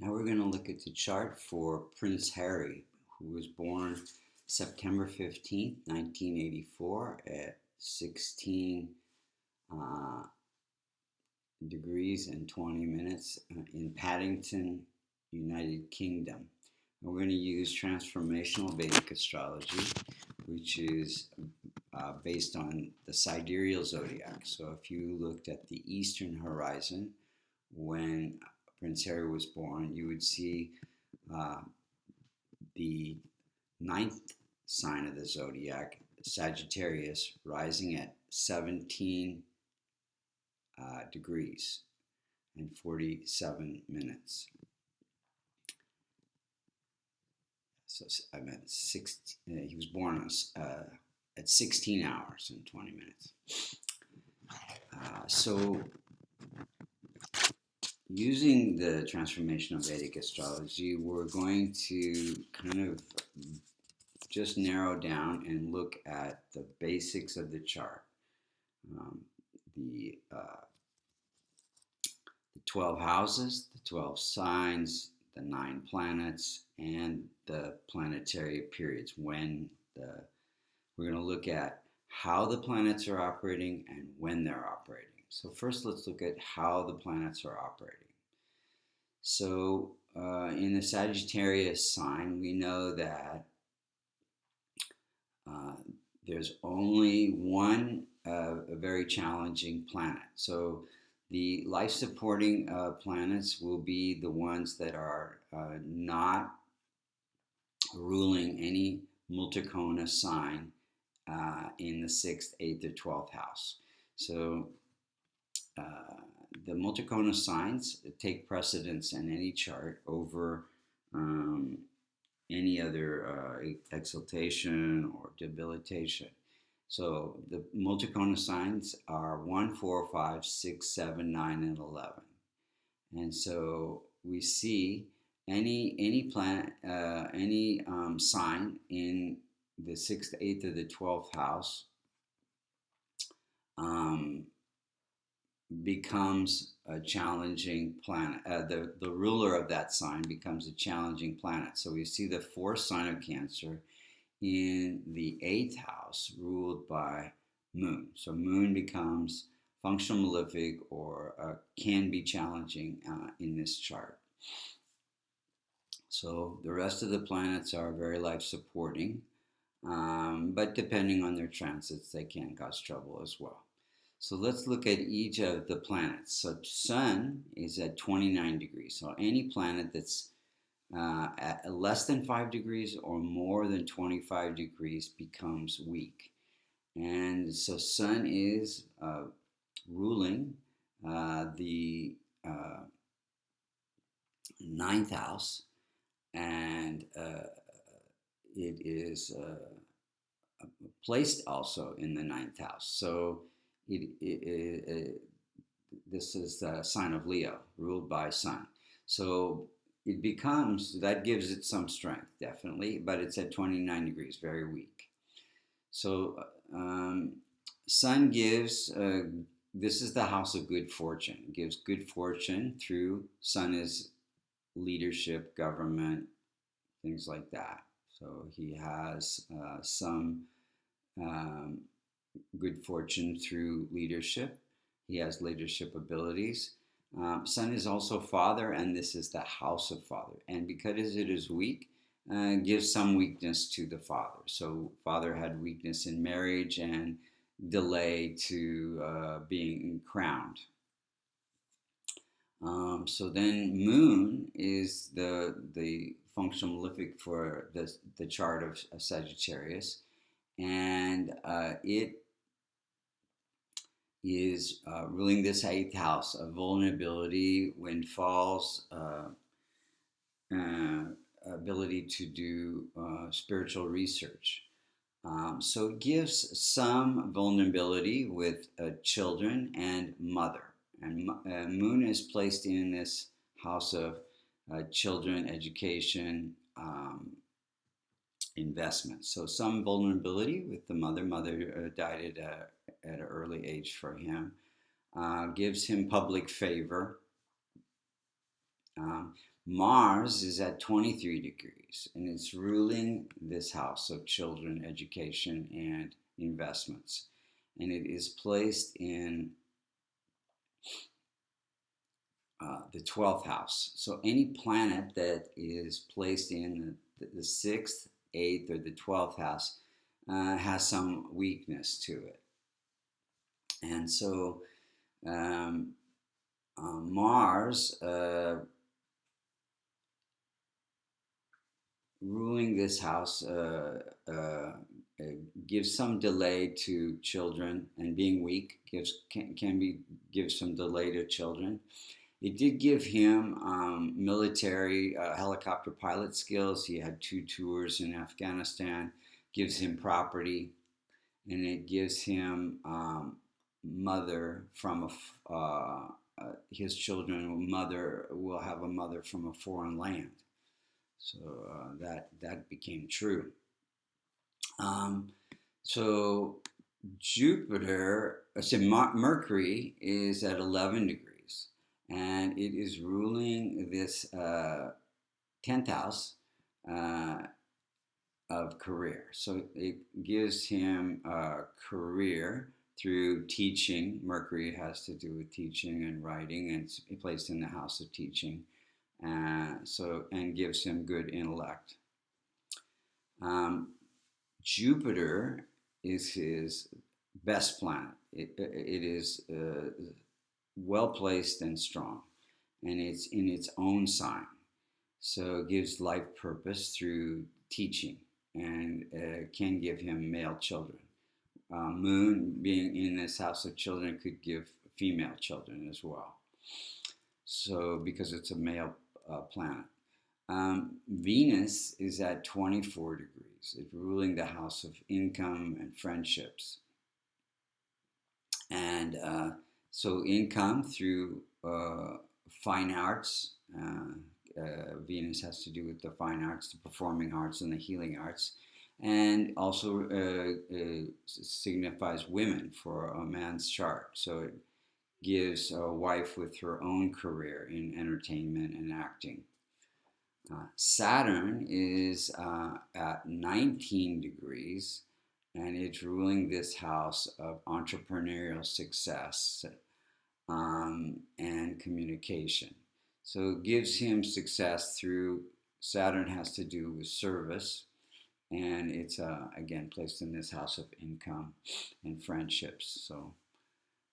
Now we're going to look at the chart for Prince Harry, who was born September 15th, 1984 at 16 uh, degrees and 20 minutes in Paddington, United Kingdom. And we're going to use transformational Vedic astrology, which is based on the sidereal zodiac. So if you looked at the eastern horizon when Prince Harry was born, you would see uh, the ninth sign of the zodiac, Sagittarius, rising at 17 degrees and 47 minutes. So I meant he was born at 16 hours and 20 minutes. So using the transformational Vedic astrology, we're going to kind of just narrow down and look at the basics of the chart. The 12 houses, the 12 signs, the 9 planets, and the planetary periods. We're going to look at how the planets are operating and when they're operating. So first, let's look at how the planets are operating. So in the Sagittarius sign, we know that there's only one a very challenging planet. So the life-supporting planets will be the ones that are not ruling any Multikona sign in the 6th, 8th, or 12th house. So the Multikona signs take precedence in any chart over any other exaltation or debilitation. So the Multikona signs are 1, 4, 5, 6, 7, 9, and 11. And so we see any planet, any sign in the 6th, 8th, or the 12th house becomes a challenging planet. The ruler of that sign becomes a challenging planet. So we see the 4th sign of Cancer in the 8th house ruled by Moon. So Moon becomes functional malefic or can be challenging in this chart. So the rest of the planets are very life supporting, but depending on their transits, they can cause trouble as well. So let's look at each of the planets. So Sun is at 29 degrees. So any planet that's at less than 5 degrees or more than 25 degrees becomes weak. And so Sun is ruling the 9th house, and it is placed also in the 9th house. So this is the sign of Leo, ruled by Sun. So it becomes, that gives it some strength, definitely, but it's at 29 degrees, very weak. So Sun gives, this is the house of good fortune. It gives good fortune through, Sun is leadership, government, things like that. So he has some good fortune through leadership. He has leadership abilities. Sun is also father, and this is the house of father. And because it is weak, gives some weakness to the father. So father had weakness in marriage and delay to being crowned. So then Moon is the functional malefic for the chart of Sagittarius, and it is ruling this 8th house of vulnerability, windfalls, ability to do spiritual research. So it gives some vulnerability with children and mother. And Moon is placed in this house of children, education, investment. So some vulnerability with the mother. Mother died at an early age for him. Gives him public favor. Mars is at 23 degrees, and it's ruling this house of children, education, and investments. And it is placed in the 12th house. So any planet that is placed in the 6th, 8th, or the 12th house has some weakness to it. And so Mars ruling this house gives some delay to children, and being weak gives some delay to children. It did give him military helicopter pilot skills. He had 2 tours in Afghanistan. Gives him property, and it gives him mother from his children. Mother will have a mother from a foreign land. So that became true. So Jupiter, Mercury is at 11 degrees, and it is ruling this 10th house of career. So it gives him a career through teaching. Mercury has to do with teaching and writing, and it's placed in the house of teaching. And gives him good intellect. Jupiter is his best planet. It is well placed and strong, and it's in its own sign. So it gives life purpose through teaching, and can give him male children. Moon being in this house of children could give female children as well. So because it's a male planet. Venus is at 24 degrees. It's ruling the house of income and friendships. And so income through fine arts. Venus has to do with the fine arts, the performing arts, and the healing arts. And also signifies women for a man's chart. So it gives a wife with her own career in entertainment and acting. Saturn is at 19 degrees, and it's ruling this house of entrepreneurial success and communication. So it gives him success through, Saturn has to do with service, and it's again placed in this house of income and friendships. So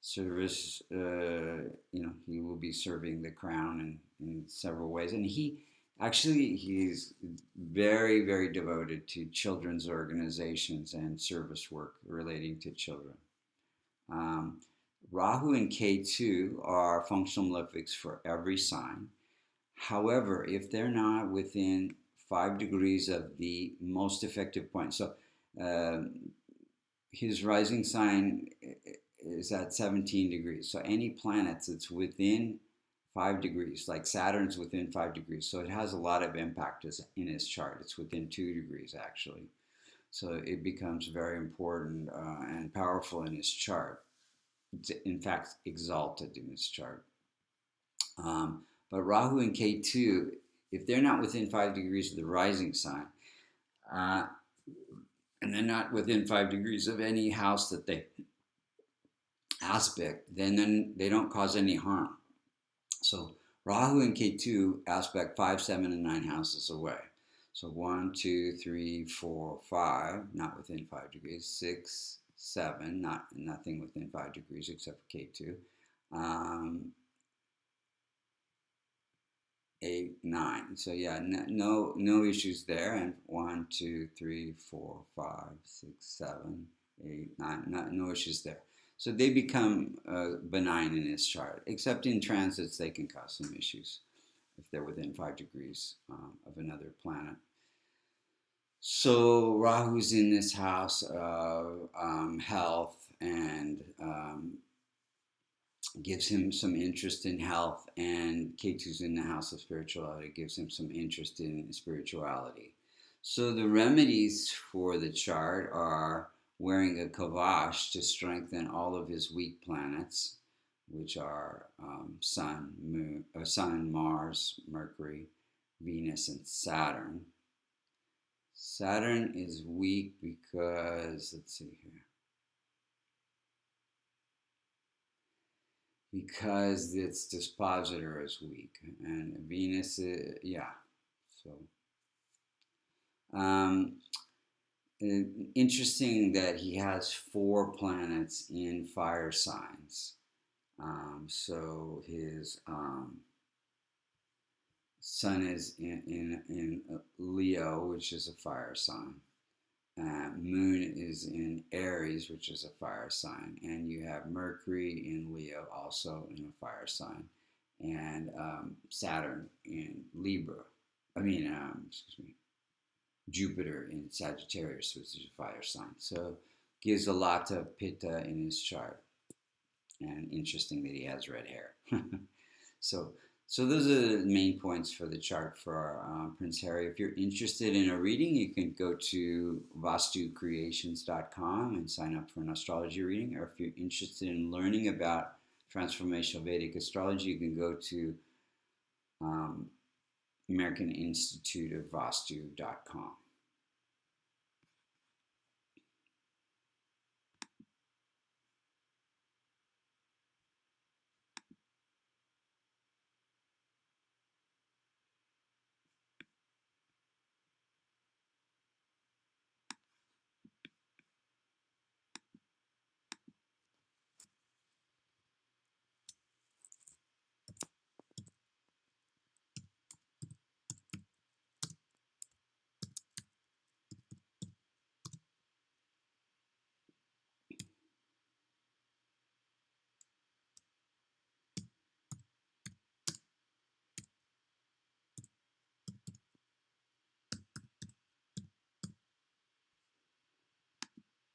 service, he will be serving the crown in several ways. And he's very, very devoted to children's organizations and service work relating to children. Rahu and Ketu are functional malefics for every sign. However, if they're not within 5 degrees of the most effective point, so his rising sign is at 17 degrees. So any planets that's within 5 degrees, like Saturn's within 5 degrees, so it has a lot of impact in his chart. It's within 2 degrees actually. So it becomes very important and powerful in his chart. It's in fact exalted in his chart. But Rahu and Ketu, if they're not within 5 degrees of the rising sign, and they're not within 5 degrees of any house that they aspect, then they don't cause any harm. So Rahu and Ketu aspect 5, 7, and 9 houses away. So 1, 2, 3, 4, 5, not within 5 degrees. 6, 7, nothing within 5 degrees except for Ketu. 8, 9. So yeah, no issues there. And 1, 2, 3, 4, 5, 6, 7, 8, 9. No issues there. So they become benign in his chart, except in transits they can cause some issues if they're within 5 degrees of another planet. So Rahu's in this house of health and gives him some interest in health, and Ketu's in the house of spirituality, gives him some interest in spirituality. So the remedies for the chart are wearing a kavash to strengthen all of his weak planets, which are Sun, Mars, Mercury, Venus, and Saturn. Saturn is weak because, let's see here, because its dispositor is weak, and Venus is, yeah. So, interesting that he has 4 planets in fire signs. So his Sun is in Leo, which is a fire sign. Moon is in Aries, which is a fire sign, and you have Mercury in Leo, also in a fire sign, and Saturn in Libra. Excuse me, Jupiter in Sagittarius, which is a fire sign. So gives a lot of pitta in his chart, and interesting that he has red hair. so so those are the main points for the chart for Prince Harry. If you're interested in a reading, you can go to vastucreations.com and sign up for an astrology reading. Or if you're interested in learning about transformational Vedic astrology, you can go to American Institute of Vastu.com.